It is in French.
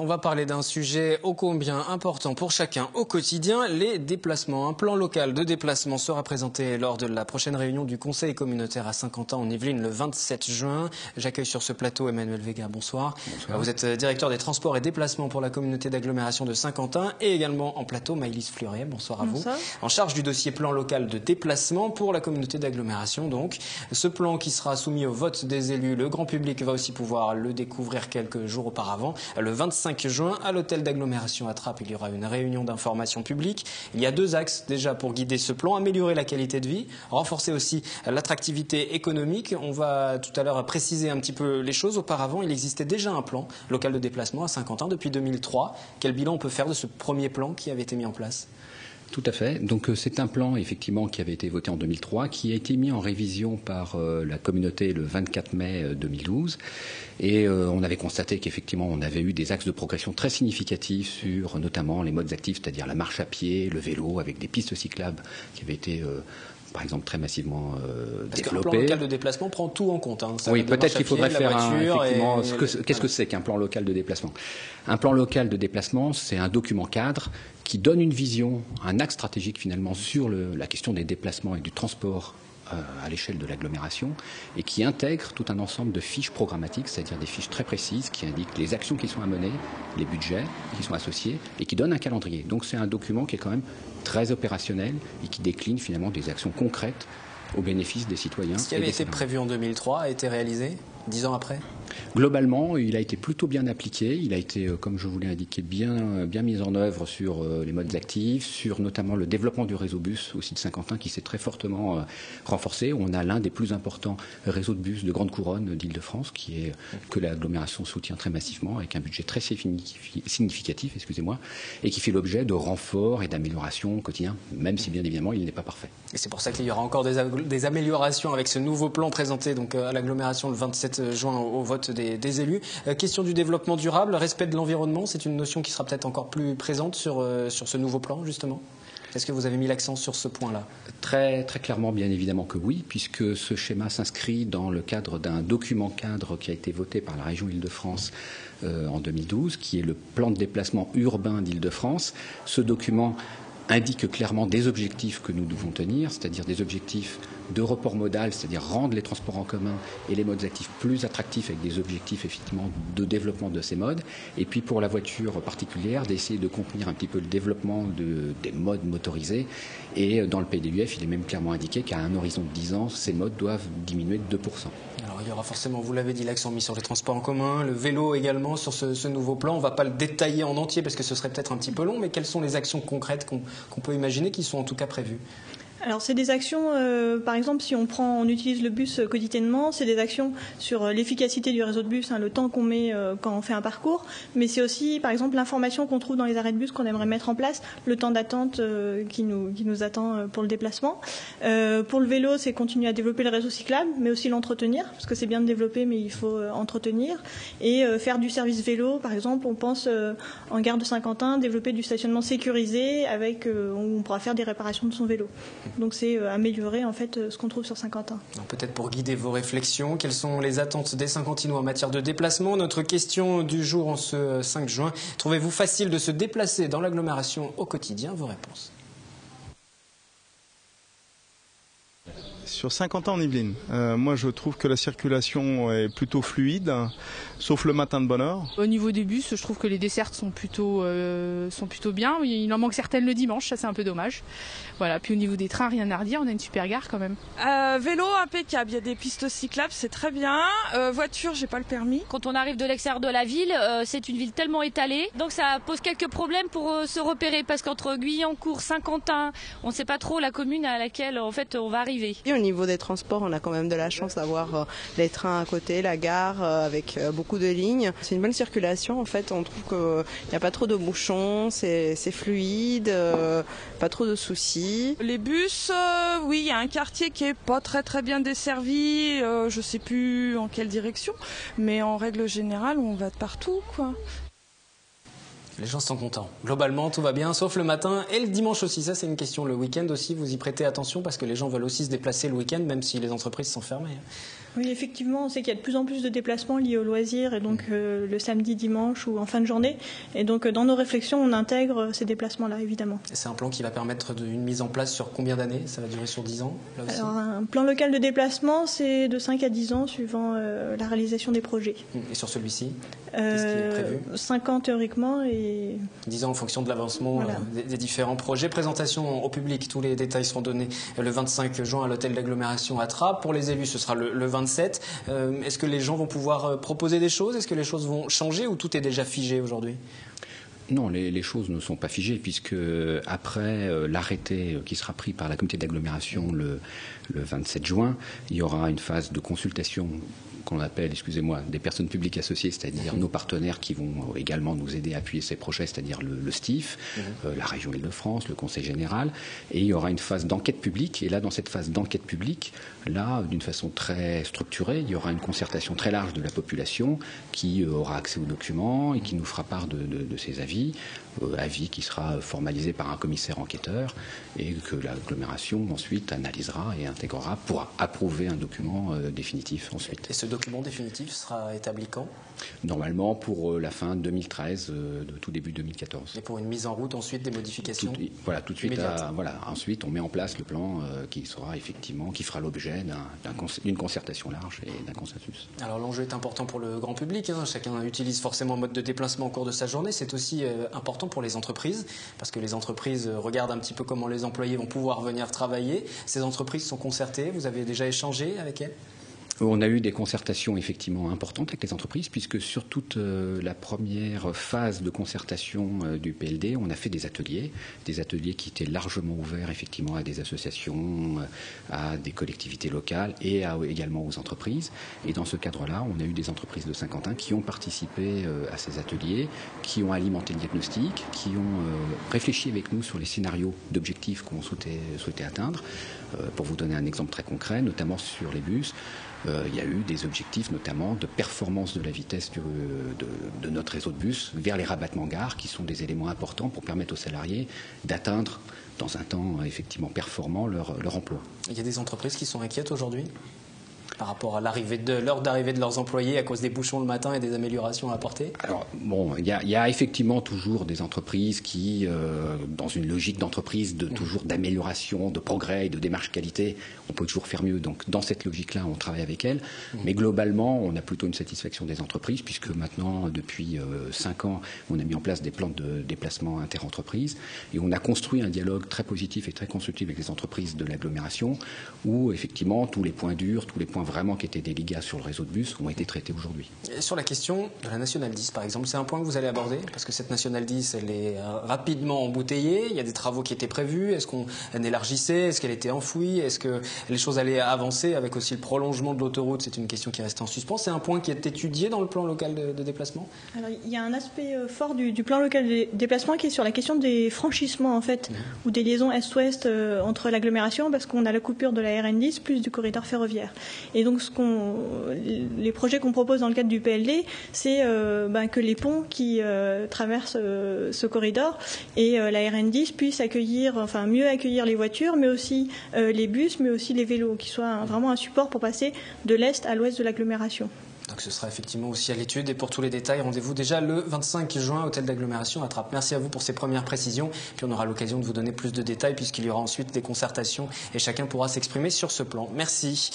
On va parler d'un sujet ô combien important pour chacun au quotidien, les déplacements. Un plan local de déplacement sera présenté lors de la prochaine réunion du Conseil communautaire à Saint-Quentin en Yvelines le 27 juin. J'accueille sur ce plateau Emmanuel Vega, bonsoir. Bonsoir. Vous êtes directeur des transports et déplacements pour la communauté d'agglomération de Saint-Quentin et également en plateau Maëlys Fleuriet, bonsoir à vous. En charge du dossier plan local de déplacement pour la communauté d'agglomération donc. Ce plan qui sera soumis au vote des élus, le grand public va aussi pouvoir le découvrir quelques jours auparavant. Le 25 juin, à l'hôtel d'agglomération à Trappes, il y aura une réunion d'information publique. Il y a deux axes déjà pour guider ce plan, améliorer la qualité de vie, renforcer aussi l'attractivité économique. On va tout à l'heure préciser un petit peu les choses. Auparavant, il existait déjà un plan local de déplacement à Saint-Quentin depuis 2003. Quel bilan on peut faire de ce premier plan qui avait été mis en place ? Tout à fait. Donc c'est un plan effectivement qui avait été voté en 2003, qui a été mis en révision par la communauté le 24 mai 2012. Et on avait constaté qu'effectivement on avait eu des axes de progression très significatifs sur notamment les modes actifs, c'est-à-dire la marche à pied, le vélo, avec des pistes cyclables qui avaient été par exemple très massivement Parce développées. qu'un plan local de déplacement prend tout en compte. Hein. Oui, peut-être qu'il faudrait faire effectivement qu'est-ce que c'est qu'un plan local de déplacement. Un plan local de déplacement, c'est un document cadre qui donne une vision, un axe stratégique finalement sur la question des déplacements et du transport à l'échelle de l'agglomération et qui intègre tout un ensemble de fiches programmatiques, c'est-à-dire des fiches très précises qui indiquent les actions qui sont à mener, les budgets qui sont associés et qui donnent un calendrier. Donc c'est un document qui est quand même très opérationnel et qui décline finalement des actions concrètes au bénéfice des citoyens. Ce qui avait été prévu en 2003 a été réalisé 10 ans après ? Globalement, il a été plutôt bien appliqué. Il a été, comme je vous l'ai indiqué, bien mis en œuvre sur les modes actifs, sur notamment le développement du réseau bus aussi de Saint-Quentin qui s'est très fortement renforcé. On a l'un des plus importants réseaux de bus de grande couronne d'Île-de-France que l'agglomération soutient très massivement avec un budget très significatif, et qui fait l'objet de renforts et d'améliorations au quotidien, même si bien évidemment il n'est pas parfait. Et c'est pour ça qu'il y aura encore des améliorations avec ce nouveau plan présenté donc, à l'agglomération le 27 juin au vote des élus. Question du développement durable, respect de l'environnement, c'est une notion qui sera peut-être encore plus présente sur ce nouveau plan, justement. Est-ce que vous avez mis l'accent sur ce point-là ? Très, très clairement, bien évidemment que oui, puisque ce schéma s'inscrit dans le cadre d'un document cadre qui a été voté par la région Île-de-France en 2012, qui est le plan de déplacement urbain d'Île-de-France. Ce document indique clairement des objectifs que nous devons tenir, c'est-à-dire des objectifs de report modal, c'est-à-dire rendre les transports en commun et les modes actifs plus attractifs avec des objectifs effectivement de développement de ces modes. Et puis pour la voiture particulière, d'essayer de contenir un petit peu le développement des modes motorisés. Et dans le PDUF, il est même clairement indiqué qu'à un horizon de 10 ans, ces modes doivent diminuer de 2%. Alors il y aura forcément, vous l'avez dit, l'accent mis sur les transports en commun, le vélo également sur ce nouveau plan. On ne va pas le détailler en entier parce que ce serait peut-être un petit peu long, mais quelles sont les actions concrètes qu'on peut imaginer qui sont en tout cas prévues ? Alors c'est des actions, par exemple, si on utilise le bus quotidiennement, c'est des actions sur l'efficacité du réseau de bus, le temps qu'on met quand on fait un parcours, mais c'est aussi, par exemple, l'information qu'on trouve dans les arrêts de bus qu'on aimerait mettre en place, le temps d'attente qui nous attend pour le déplacement. Pour le vélo, c'est continuer à développer le réseau cyclable, mais aussi l'entretenir, parce que c'est bien de développer, mais il faut entretenir. Et faire du service vélo, par exemple, on pense en gare de Saint-Quentin, développer du stationnement sécurisé avec où on pourra faire des réparations de son vélo. Donc c'est améliorer en fait ce qu'on trouve sur Saint-Quentin. Peut-être pour guider vos réflexions, quelles sont les attentes des Saint-Quentinois en matière de déplacement ? Notre question du jour en ce 5 juin. Trouvez-vous facile de se déplacer dans l'agglomération au quotidien ? Vos réponses. Sur Saint-Quentin en Yvelines, moi je trouve que la circulation est plutôt fluide, sauf le matin de bonne heure. Au niveau des bus, je trouve que les dessertes sont plutôt bien. Il en manque certaines le dimanche, ça c'est un peu dommage. Voilà. Puis au niveau des trains, rien à redire, on a une super gare quand même. Vélo impeccable, il y a des pistes cyclables, c'est très bien. Voiture, j'ai pas le permis. Quand on arrive de l'extérieur de la ville, c'est une ville tellement étalée, donc ça pose quelques problèmes pour se repérer parce qu'entre Guyancourt, Saint-Quentin, on ne sait pas trop la commune à laquelle en fait on va arriver. Et au niveau des transports, on a quand même de la chance d'avoir les trains à côté, la gare avec beaucoup de lignes. C'est une bonne circulation en fait, on trouve qu'il n'y a pas trop de bouchons, c'est fluide, pas trop de soucis. Les bus, oui, il y a un quartier qui est pas très bien desservi, je sais plus en quelle direction, mais en règle générale, on va de partout, quoi. Les gens sont contents. Globalement, tout va bien, sauf le matin et le dimanche aussi. Ça, c'est une question. Le week-end aussi, vous y prêtez attention parce que les gens veulent aussi se déplacer le week-end, même si les entreprises sont fermées. Oui, effectivement, on sait qu'il y a de plus en plus de déplacements liés aux loisirs, et donc le samedi, dimanche ou en fin de journée. Et donc dans nos réflexions, on intègre ces déplacements-là, évidemment. C'est un plan qui va permettre une mise en place sur combien d'années? Ça va durer sur 10 ans là aussi? Alors, un plan local de déplacement, c'est de 5 à 10 ans suivant la réalisation des projets. Et sur celui-ci, qu'est-ce qui est prévu? 5 ans théoriquement et 10 ans en fonction de l'avancement voilà. des différents projets. Présentation au public, tous les détails seront donnés le 25 juin à l'hôtel d'agglomération à Trappes. Pour les élus, ce sera le 27. Est-ce que les gens vont pouvoir proposer des choses? Est-ce que les choses vont changer ou tout est déjà figé aujourd'hui? Non, les choses ne sont pas figées puisque après l'arrêté qui sera pris par la communauté d'agglomération le 27 juin, il y aura une phase de consultation qu'on appelle, des personnes publiques associées, c'est-à-dire nos partenaires qui vont également nous aider à appuyer ces projets, c'est-à-dire le STIF, la région Île-de-France, le Conseil général, et il y aura une phase d'enquête publique, et là, dans cette phase d'enquête publique, là, d'une façon très structurée, il y aura une concertation très large de la population qui aura accès aux documents et qui nous fera part de ses avis, avis qui sera formalisé par un commissaire enquêteur, et que l'agglomération ensuite analysera et intégrera pour approuver un document définitif ensuite. Et ce document définitif sera établi quand? Normalement pour la fin 2013, tout début 2014. Et pour une mise en route ensuite des modifications? Tout de suite. Ensuite, on met en place le plan qui fera l'objet d'une concertation large et d'un consensus. Alors l'enjeu est important pour le grand public. Chacun utilise forcément un mode de déplacement au cours de sa journée. C'est aussi important pour les entreprises parce que les entreprises regardent un petit peu comment les employés vont pouvoir venir travailler. Ces entreprises sont concertées. Vous avez déjà échangé avec elles? On a eu des concertations effectivement importantes avec les entreprises puisque sur toute la première phase de concertation du PLD, on a fait des ateliers qui étaient largement ouverts effectivement à des associations, à des collectivités locales et également aux entreprises. Et dans ce cadre-là, on a eu des entreprises de Saint-Quentin qui ont participé à ces ateliers, qui ont alimenté le diagnostic, qui ont réfléchi avec nous sur les scénarios d'objectifs qu'on souhaitait atteindre. Pour vous donner un exemple très concret, notamment sur les bus, il y a eu des objectifs notamment de performance de la vitesse de notre réseau de bus vers les rabattements-gares qui sont des éléments importants pour permettre aux salariés d'atteindre dans un temps effectivement performant leur emploi. Il y a des entreprises qui sont inquiètes aujourd'hui par rapport à l'heure d'arrivée de leurs employés à cause des bouchons le matin et des améliorations à apporter? Alors, il y a effectivement toujours des entreprises qui, dans une logique d'entreprise toujours d'amélioration, de progrès et de démarche qualité, on peut toujours faire mieux. Donc, dans cette logique-là, on travaille avec elles. Mais globalement, on a plutôt une satisfaction des entreprises puisque maintenant, depuis 5 ans, on a mis en place des plans de déplacement inter-entreprises et on a construit un dialogue très positif et très constructif avec les entreprises de l'agglomération où, effectivement, tous les points durs, tous les points vraiment qui étaient des dégâts sur le réseau de bus ont été traités aujourd'hui. Sur la question de la Nationale 10, par exemple, c'est un point que vous allez aborder parce que cette Nationale 10, elle est rapidement embouteillée. Il y a des travaux qui étaient prévus. Est-ce qu'on élargissait? Est-ce qu'elle était enfouie? Est-ce que les choses allaient avancer avec aussi le prolongement de l'autoroute? C'est une question qui reste en suspens. C'est un point qui est étudié dans le plan local de déplacement? Alors, il y a un aspect fort du plan local de déplacement qui est sur la question des franchissements, en fait, ou des liaisons est-ouest entre l'agglomération parce qu'on a la coupure de la RN10 plus du corridor ferroviaire. Et donc, les projets qu'on propose dans le cadre du PLD, c'est que les ponts qui traversent ce corridor et la RN10 puissent mieux accueillir les voitures, mais aussi les bus, mais aussi les vélos, qui soient vraiment un support pour passer de l'est à l'ouest de l'agglomération. Donc ce sera effectivement aussi à l'étude et pour tous les détails, rendez-vous déjà le 25 juin, hôtel d'agglomération à Trappes. Merci à vous pour ces premières précisions. Puis on aura l'occasion de vous donner plus de détails puisqu'il y aura ensuite des concertations et chacun pourra s'exprimer sur ce plan. Merci.